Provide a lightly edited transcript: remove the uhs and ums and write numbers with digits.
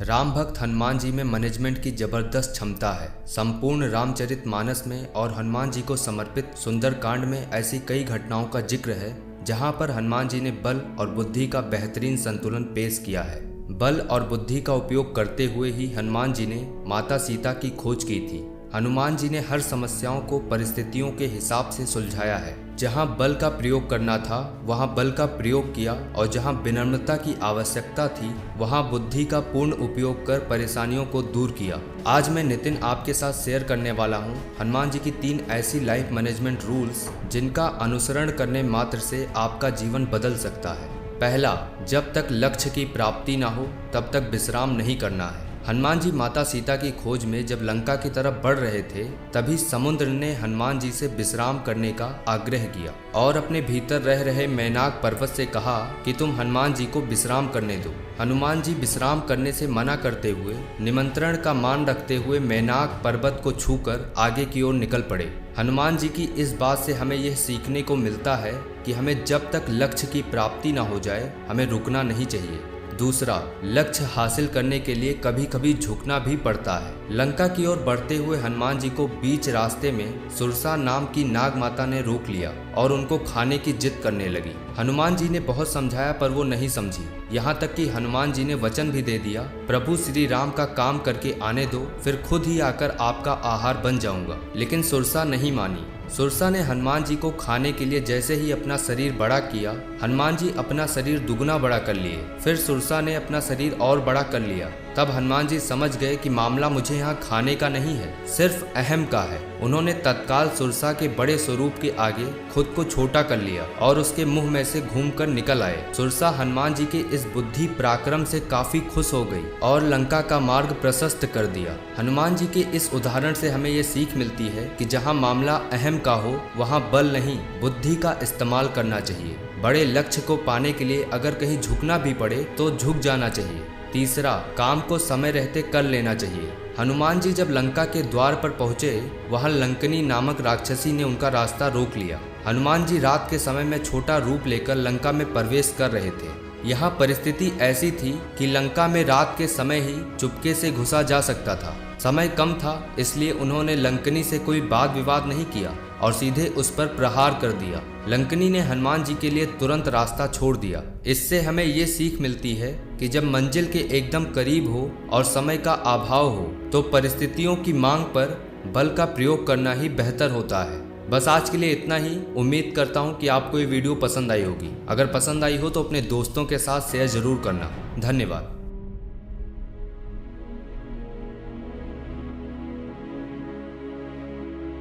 राम भक्त हनुमान जी में मैनेजमेंट की जबरदस्त क्षमता है। संपूर्ण रामचरितमानस में और हनुमान जी को समर्पित सुंदरकांड में ऐसी कई घटनाओं का जिक्र है जहां पर हनुमान जी ने बल और बुद्धि का बेहतरीन संतुलन पेश किया है। बल और बुद्धि का उपयोग करते हुए ही हनुमान जी ने माता सीता की खोज की थी। हनुमान जी ने हर समस्याओं को परिस्थितियों के हिसाब से सुलझाया है। जहां बल का प्रयोग करना था वहां बल का प्रयोग किया और जहां विनम्रता की आवश्यकता थी वहां बुद्धि का पूर्ण उपयोग कर परेशानियों को दूर किया। आज मैं नितिन आपके साथ शेयर करने वाला हूं हनुमान जी की 3 ऐसी लाइफ मैनेजमेंट रूल्स जिनका अनुसरण करने मात्र से आपका जीवन बदल सकता है। पहला, जब तक लक्ष्य की प्राप्ति ना हो तब तक विश्राम नहीं करना है। हनुमान जी माता सीता की खोज में जब लंका की तरफ बढ़ रहे थे तभी समुद्र ने हनुमान जी से विश्राम करने का आग्रह किया और अपने भीतर रह रहे मैनाक पर्वत से कहा कि तुम हनुमान जी को विश्राम करने दो। हनुमान जी विश्राम करने से मना करते हुए निमंत्रण का मान रखते हुए मैनाक पर्वत को छूकर आगे की ओर निकल पड़े। हनुमान जी की इस बात से हमें यह सीखने को मिलता है कि हमें जब तक लक्ष्य की प्राप्ति न हो जाए हमें रुकना नहीं चाहिए। दूसरा, लक्ष्य हासिल करने के लिए कभी कभी झुकना भी पड़ता है। लंका की ओर बढ़ते हुए हनुमान जी को बीच रास्ते में सुरसा नाम की नाग माता ने रोक लिया और उनको खाने की जिद करने लगी। हनुमान जी ने बहुत समझाया पर वो नहीं समझी। यहाँ तक कि हनुमान जी ने वचन भी दे दिया, प्रभु श्री राम का काम करके आने दो, फिर खुद ही आकर आपका आहार बन जाऊंगा। लेकिन सुरसा नहीं मानी। सुरसा ने हनुमान जी को खाने के लिए जैसे ही अपना शरीर बड़ा किया, हनुमान जी अपना शरीर दुगना बड़ा कर लिए। फिर सुरसा ने अपना शरीर और बड़ा कर लिया। तब हनुमान जी समझ गए कि मामला मुझे यहाँ खाने का नहीं है, सिर्फ अहम का है। उन्होंने तत्काल सुरसा के बड़े स्वरूप के आगे खुद को छोटा कर लिया और उसके मुंह में से घूमकर निकल आए। सुरसा हनुमान जी के इस बुद्धि पराक्रम से काफी खुश हो गई और लंका का मार्ग प्रशस्त कर दिया। हनुमान जी के इस उदाहरण से हमें ये सीख मिलती है कि जहाँ मामला अहम का हो वहाँ बल नहीं बुद्धि का इस्तेमाल करना चाहिए। बड़े लक्ष्य को पाने के लिए अगर कहीं झुकना भी पड़े तो झुक जाना चाहिए। तीसरा, काम को समय रहते कर लेना चाहिए। हनुमान जी जब लंका के द्वार पर पहुंचे वहां लंकनी नामक राक्षसी ने उनका रास्ता रोक लिया। हनुमान जी रात के समय में छोटा रूप लेकर लंका में प्रवेश कर रहे थे। यहाँ परिस्थिति ऐसी थी कि लंका में रात के समय ही चुपके से घुसा जा सकता था। समय कम था इसलिए उन्होंने लंकनी से कोई वाद विवाद नहीं किया और सीधे उस पर प्रहार कर दिया। लंकनी ने हनुमान जी के लिए तुरंत रास्ता छोड़ दिया। इससे हमें ये सीख मिलती है कि जब मंजिल के एकदम करीब हो और समय का अभाव हो तो परिस्थितियों की मांग पर बल का प्रयोग करना ही बेहतर होता है। बस आज के लिए इतना ही। उम्मीद करता हूँ कि आपको ये वीडियो पसंद आई होगी। अगर पसंद आई हो तो अपने दोस्तों के साथ शेयर जरूर करना। धन्यवाद।